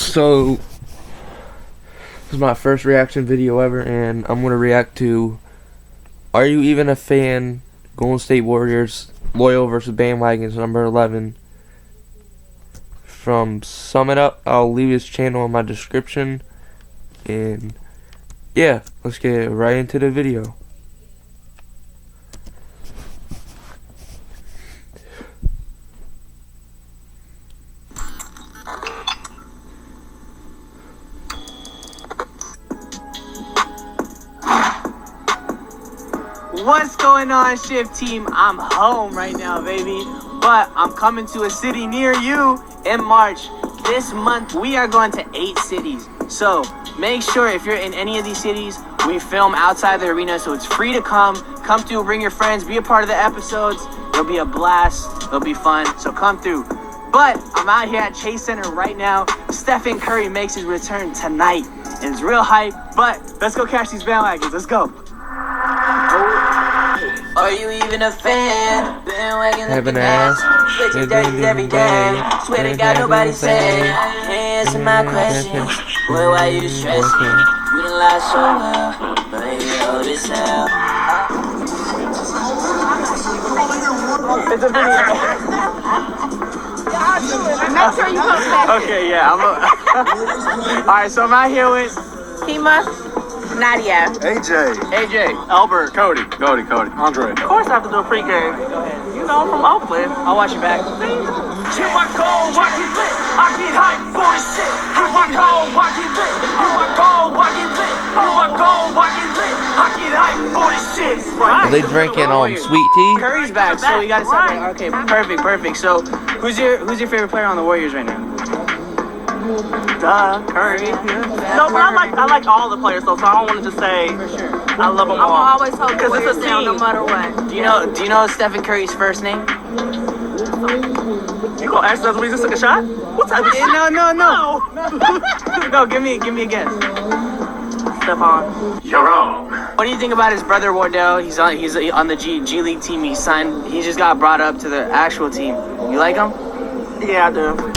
So, this is my first reaction video ever, and I'm going to react to Are You Even a Fan? Golden State Warriors Loyal versus Bandwagons, number 11. From Sum It Up. I'll leave his channel in my description. And yeah, let's get right into the video. What's going on, Shift Team? I'm home right now, baby. But I'm coming to a city near you in March. This month, we are going to 8 cities. So make sure if you're in any of these cities, we film outside the arena, so it's free to come. Come through, bring your friends, be a part of the episodes. It'll be a blast. It'll be fun. So come through. But I'm out here at Chase Center right now. Stephen Curry makes his return tonight. And it's real hype. But let's go catch these bandwagons. Let's go. Are you even a fan? Bandwagon Have an looking ass. Switch your dirties every day. Swear to God nobody say. Can't answer my questions. Boy, why you stressing? You done lie so well, but you hold this hell. It's a video. Make sure you post that. Okay, yeah. Alright, so I'm out here with Kima, Nadia. AJ, Albert, Cody, Andre. Of course I have to do a pregame. Go ahead. You know, I'm from Oakland. I'll watch your back. Here I go, I get lit. I get hype for this shit. Here I go, I get lit. Here I go, I get lit. Here I go, I get lit. I get hype for this shit. Are they drinking sweet tea? Curry's back, so we gotta celebrate. Okay, perfect. So who's your favorite player on the Warriors right now? Duh, Curry. No, but I like all the players though, so I don't want to just say For sure. I love them I'm all. gonna always hold the Because Warriors it's a down no team. matter what. Do you know Stephen Curry's first name? You gonna ask us when we just took a shot? What type of shit? No. No, give me a guess. Stephon. You're wrong. What do you think about his brother Wardell? He's on the G League team. He just got brought up to the actual team. You like him? Yeah, I do.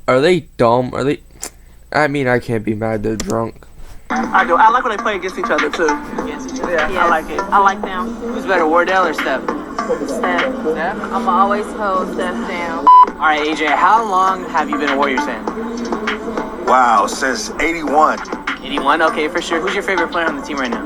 Are they dumb? Are they? I mean, I can't be mad they're drunk. I do. I like when they play against each other too. Against each other. Yeah, Yes. I like it. I like them. Who's better, Wardell or Steph? Steph. I'ma always hold Steph down. All right, AJ. How long have you been a Warriors fan? Wow, since 81, 81. Okay, for sure. Who's your favorite player on the team right now?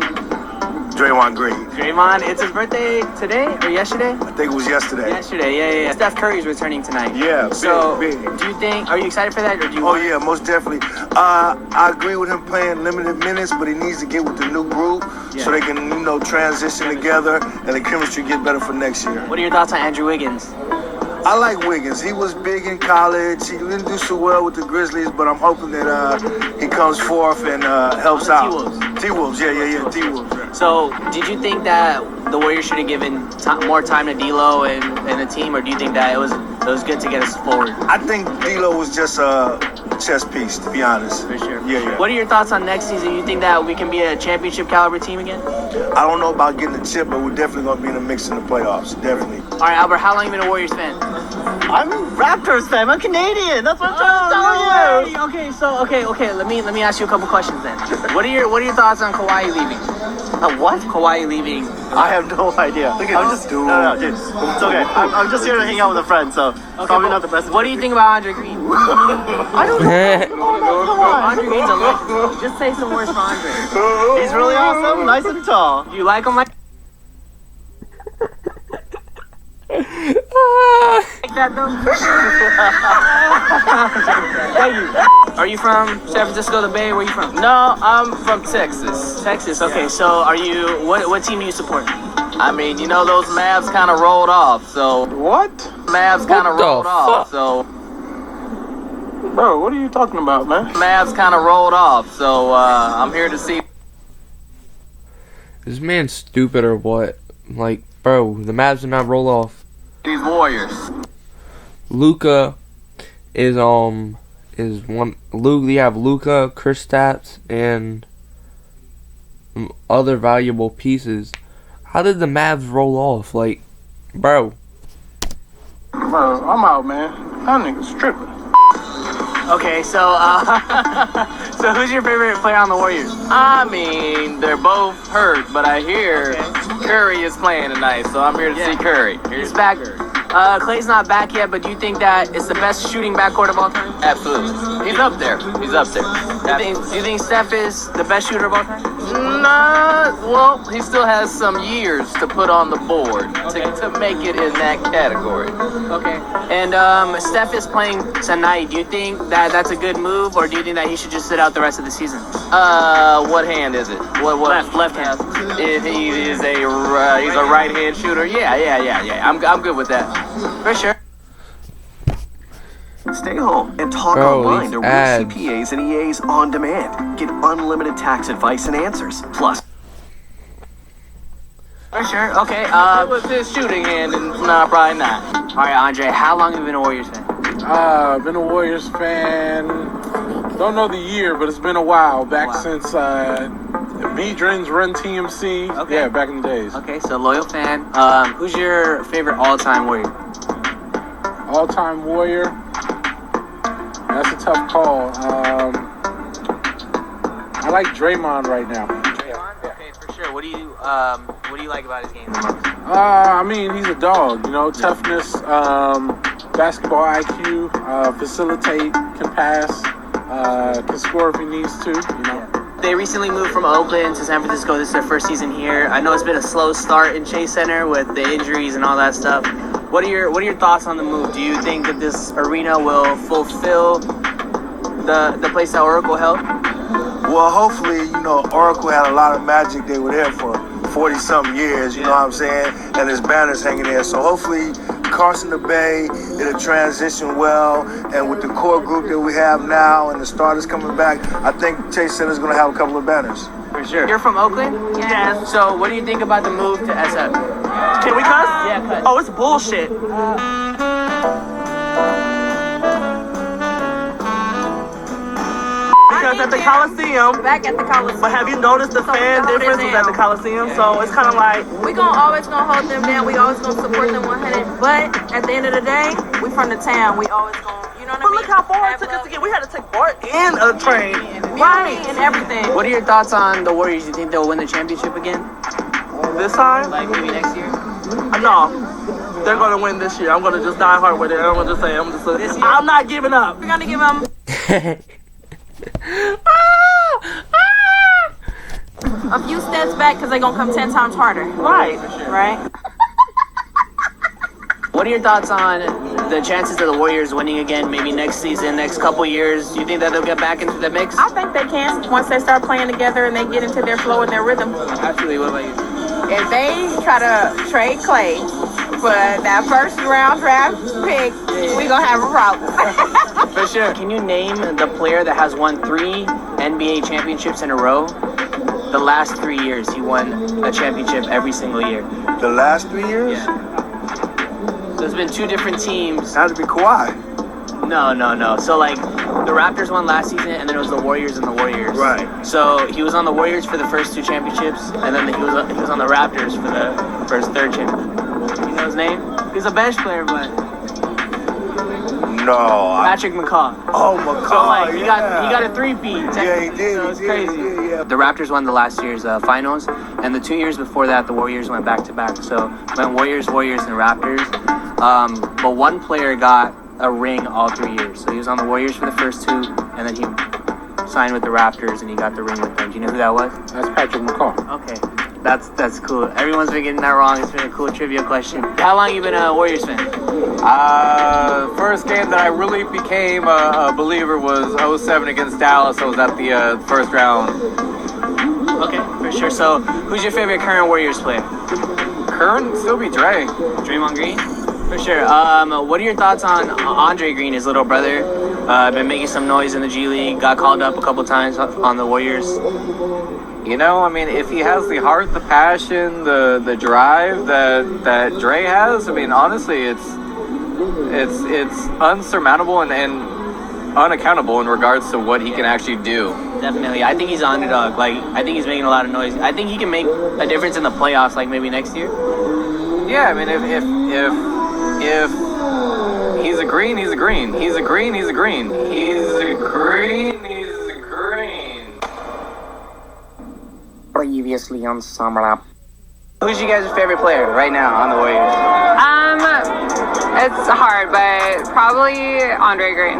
Draymond Green. Draymond. It's his birthday today or yesterday? I think it was yesterday. Yesterday. Yeah. Steph Curry's returning tonight. Yeah, So, big. do you think? Are you excited for that, or do you? Oh want- yeah, most definitely. I agree with him playing limited minutes, but he needs to get with the new group so they can, transition together and the chemistry get better for next year. What are your thoughts on Andrew Wiggins? I like Wiggins. He was big in college. He didn't do so well with the Grizzlies, but I'm hoping that he comes forth and helps out. T-Wolves, yeah, T-Wolves. Yeah. So, did you think that the Warriors should have given more time to D'Lo and the team, or do you think that it was good to get us forward? I think D'Lo was just a chess piece, to be honest. For sure. Yeah. What are your thoughts on next season? You think that we can be a championship caliber team again? I don't know about getting the chip, but we're definitely going to be in the mix in the playoffs. Definitely. All right, Albert, how long you been a Warriors fan? I'm a Raptors fan. I'm Canadian. That's what I'm trying to tell you. Okay, so okay. Let me ask you a couple questions then. What are your thoughts on Kawhi leaving? What? Kawhi leaving. I have no idea. I'm just no, dude. It's okay. I'm just here to hang out with a friend, so probably not the best. What do you think about Andre Green? I don't know. Andre Green's a legend. Just say some words for Andre. He's really awesome, nice and tall. You like him like that though? Thank you. Are you from San Francisco, the Bay? Where are you from? No, I'm from Texas. Texas. Okay, so are you? What team do you support? I mean, you know, those Mavs kind of rolled off, so... What? Mavs kind of the rolled off, fuck? so... Bro, what are you talking about, man? Mavs kind of rolled off, so I'm here to see... This man's stupid or what? Like, bro, the Mavs did not roll off. these Warriors. Luka is one. You have Luka, Kristaps, and other valuable pieces. How did the Mavs roll off? Like, bro. Bro, I'm out, man. That nigga's tripping. Okay, so so who's your favorite player on the Warriors? I mean, they're both hurt, but I hear Curry is playing tonight, so I'm here to see Curry. He's back. Clay's not back yet, but do you think that it's the best shooting backcourt of all time? Absolutely. He's up there. He's up there. Do you think Steph is the best shooter of all time? Nah, well, he still has some years to put on the board to make it in that category. Okay. And Steph is playing tonight. Do you think that that's a good move, or do you think that he should just sit out the rest of the season? What hand is it? What? Left hand. If he is he's a right hand shooter. Yeah. I'm good with that. For sure. Stay home and talk Bro, online these to real ads. CPAs and EAs on demand. Get unlimited tax advice and answers. Plus, For sure. Okay. It was his shooting hand, and nah, probably not. All right, Andre. How long have you been a Warriors fan? I've been a Warriors fan. Don't know the year, but it's been a while. Back since Bedrins run TMC. Okay. Yeah, back in the days. Okay, so loyal fan. Who's your favorite all-time Warrior? All-time Warrior. That's a tough call. I like Draymond right now. Okay, for sure. What do you like about his game the most? I mean, he's a dog. You know, toughness, basketball IQ, facilitate, can pass, can score if he needs to. You know. They recently moved from Oakland to San Francisco. This is their first season here. I know it's been a slow start in Chase Center with the injuries and all that stuff. What are your thoughts on the move? Do you think that this arena will fulfill the place that Oracle held? Well, hopefully, you know, Oracle had a lot of magic. They were there for 40-something years, you know what I'm saying? And there's banners hanging there. So hopefully, Carson the Bay, it'll transition well. And with the core group that we have now and the starters coming back, I think Chase Center's going to have a couple of banners. For sure. You're from Oakland? Yes. So what do you think about the move to SF? Can we cuss? Yeah, cut. Oh, it's bullshit. Because at the Coliseum, Back at the Coliseum. but have you noticed the So we fan can hold it difference was at the down. Coliseum? So it's kind of like, We always gonna hold them down. We always gonna support them 100. But at the end of the day, we from the town. We always gonna, you know what I but mean? look how far it Have took us love to get. We had to take part in a train. Right. And everything. What are your thoughts on the Warriors? You think they'll win the championship again? This time? Like maybe next year? No. They're going to win this year. I'm going to just die hard with it. I'm going to just say, This year? I'm not giving up. We're gonna give them a few steps back because they're gonna come 10 times harder. Right. Right? What are your thoughts on the chances of the Warriors winning again, maybe next season, next couple years? Do you think that they'll get back into the mix? I think they can once they start playing together and they get into their flow and their rhythm. Absolutely. What about you? If they try to trade Clay for that first round draft pick, we gonna have a problem. For sure. Can you name the player that has won 3 NBA championships in a row? The last 3 years, he won a championship every single year. The last 3 years? Yeah. So there's been 2 different teams. Had to be Kawhi. No. So like the Raptors won last season, and then it was the Warriors and the Warriors. Right. So he was on the Warriors for the first 2 championships, and then he was on the Raptors for his 3rd championship. You know his name? He's a bench player, but No. Patrick McCaw. Oh, McCaw. So like he yeah. got a 3-peat. Yeah, he did. So it's he did, crazy. Yeah. The Raptors won the last year's finals, and the 2 years before that, the Warriors went back to back. So went Warriors, and Raptors. But one player got a ring all 3 years. So he was on the Warriors for the first 2, and then he signed with the Raptors, and he got the ring with them. Do you know who that was? That's Patrick McCaw. Okay, that's cool. Everyone's been getting that wrong. It's been a cool trivia question. How long you been a Warriors fan? First game that I really became a believer was 07 against Dallas. I was at the first round. Okay, for sure. So who's your favorite current Warriors player? Current still be Dre. Draymond Green? For sure. What are your thoughts on Andre Green, his little brother? Been making some noise in the G League. Got called up a couple times on the Warriors. You know, I mean, if he has the heart, the passion, the drive that Dre has, I mean, honestly, it's unsurmountable and unaccountable in regards to what he can actually do. Definitely. I think he's an underdog. Like, I think he's making a lot of noise. I think he can make a difference in the playoffs, like maybe next year. Yeah, I mean, if he's a green, he's a green. He's a green, he's a green. He's a green, he's a green. Previously on Summer. Who's you guys' favorite player right now on the Warriors? It's hard, but probably Andre Green.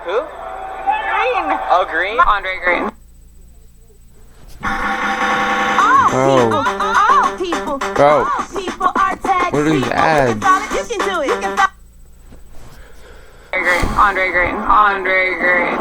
Who? Green. Oh, Green? Andre Green. Oh. All people. Bro. All people are tagged. What are these ads? You can do it. You can stop. Andre Green. Andre Green.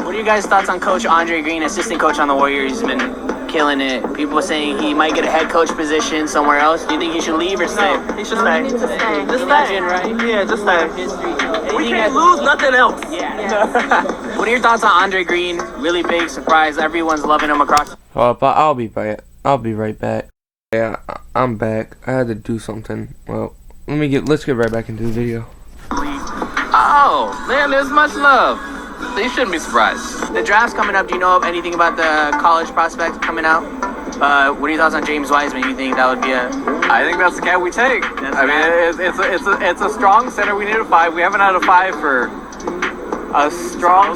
What are you guys' thoughts on Coach Andre Green, assistant coach on the Warriors? He's been killing it. People are saying he might get a head coach position somewhere else. Do you think he should leave or stay? No, he should stay. Just stay. Just Imagine, stay. right? Yeah, just stay. History. We Anything can't that- lose nothing else. Yeah. What are your thoughts on Andre Green? Really big surprise. Everyone's loving him across. Oh, but I'll be back. I'll be right back. Yeah, I'm back. I had to do something. Well, let's get right back into the video. Oh, man, there's much love. You shouldn't be surprised. The draft's coming up. Do you know of anything about the college prospects coming out? What are your thoughts on James Wiseman? You think that would be a... I think that's the cat we take. That's I mean, it's a strong center. We need a 5. We haven't had a 5 for a strong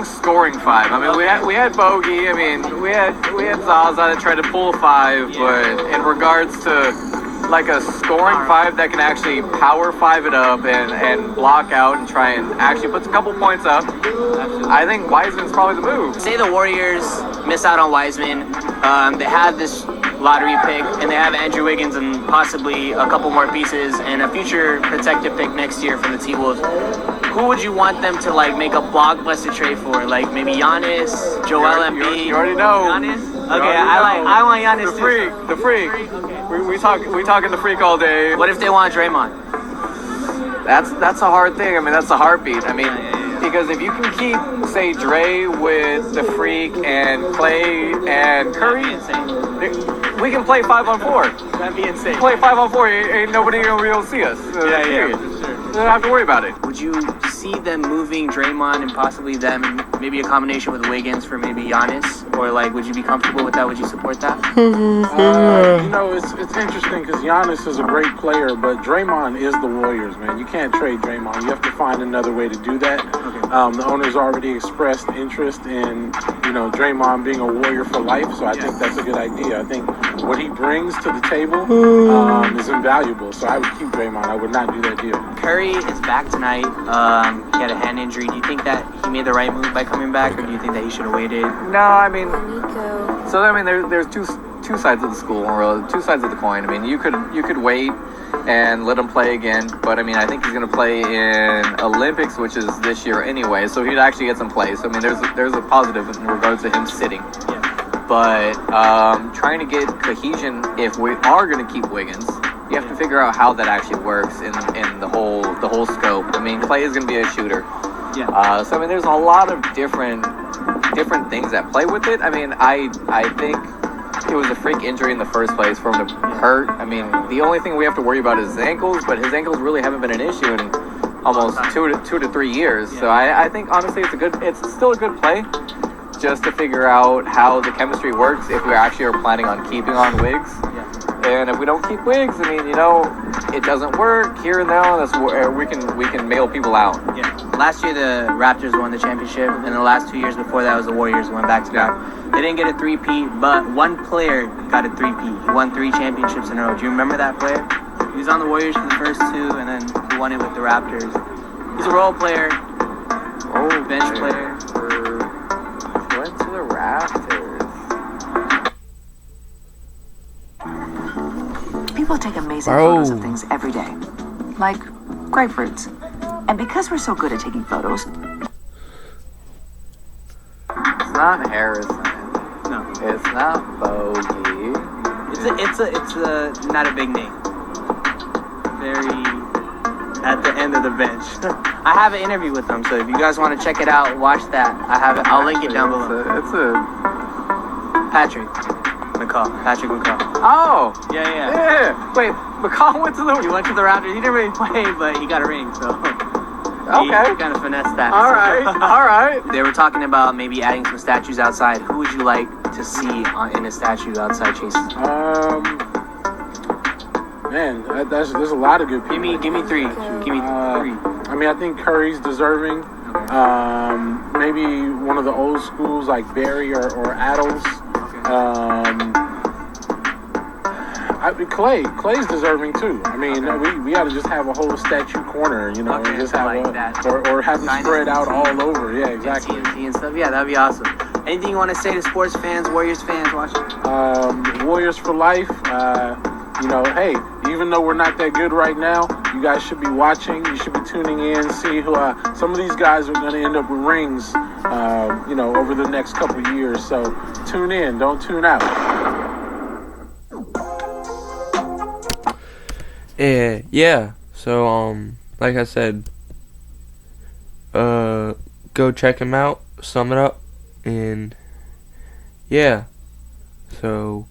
scoring 5. I mean, we had Bogey. I mean, we had Zaza that tried to pull a 5, but in regards to like a scoring 5 that can actually power 5 it up and block out and try and actually puts a couple points up, I think Wiseman's probably the move. Say the Warriors miss out on Wiseman. They have this lottery pick, and they have Andrew Wiggins and possibly a couple more pieces and a future protected pick next year from the T-Wolves. Who would you want them to like make a blockbuster trade for? Like maybe Giannis, Joel Embiid. You already know. Giannis? Okay, I want Giannis too. The freak. Okay. We talking the freak all day. What if they want Draymond? That's a hard thing. I mean, that's a heartbeat. I mean, because if you can keep, say, Dre with the freak and Clay and Curry, we can play 5-on-4. That'd be insane. Play 5-on-4. Ain't nobody gonna be able to see us. Period. You don't have to worry about it. Would you see them moving Draymond and possibly them maybe a combination with Wiggins for maybe Giannis? Or like, would you be comfortable with that? Would you support that? You know, it's interesting because Giannis is a great player, but Draymond is the Warriors, man. You can't trade Draymond. You have to find another way to do that. The owners already expressed interest in, Draymond being a Warrior for life, so I think that's a good idea. I think what he brings to the table is invaluable, so I would keep Draymond. I would not do that deal. Curry is back tonight. He had a hand injury. Do you think that he made the right move by coming back, or do you think that he should have waited? No, I mean, there's two sides of the school, or two sides of the coin. I mean, you could wait and let him play again, but I mean, I think he's going to play in Olympics, which is this year anyway, so he'd actually get some play. So I mean, there's a positive in regards to him sitting. Yeah. But trying to get cohesion, if we are going to keep Wiggins, you have to figure out how that actually works in the whole scope. I mean, Clay is going to be a shooter. Yeah. So I mean, there's a lot of different things that play with it. I mean, I think it was a freak injury in the first place for him to hurt. I mean, the only thing we have to worry about is his ankles, but his ankles really haven't been an issue in almost 2 to 3 years. So I think honestly it's still a good play, just to figure out how the chemistry works if we actually are planning on keeping on Wiggs. And if we don't keep Wiggs, I mean, it doesn't work here and now. That's where we can mail people out. Yeah. Last year the Raptors won the championship, and the last 2 years before that was the Warriors went back to back. They didn't get a three-peat, but one player got a three-peat. He won 3 championships in a row. Do you remember that player? He was on the Warriors for the first 2, and then he won it with the Raptors. He's a role player. Bench player. Went to the Raptors. People take amazing photos of things every day, like grapefruits. And because we're so good at taking photos, it's not Harrison. No. It's not Bogey. It's not a big name. Very at the end of the bench. I have an interview with them, so if you guys want to check it out, watch that. I'll link it down below. Patrick McCaw. Oh! Yeah. Wait, McCall went to the... He went to the Raptors. He didn't really play, but he got a ring, so... Okay. He kind of finessed that. All right. They were talking about maybe adding some statues outside. Who would you like to see in a statue outside Chase? man, there's a lot of good people. Give me three. Give me three. I mean, I think Curry's deserving. Maybe one of the old schools like Barry or Adams. Clay's deserving too. I mean, we got to just have a whole statue corner, you know, and just have or have them spread out all over. Yeah, exactly. TNT and stuff. Yeah, that'd be awesome. Anything you want to say to sports fans, Warriors fans watching? Warriors for life. You know, hey, even though we're not that good right now, you guys should be watching. You should be tuning in, see who some of these guys are going to end up with rings, you know, over the next couple of years. So tune in, don't tune out. Yeah. So like I said, go check him out, sum it up, and yeah. So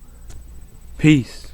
peace.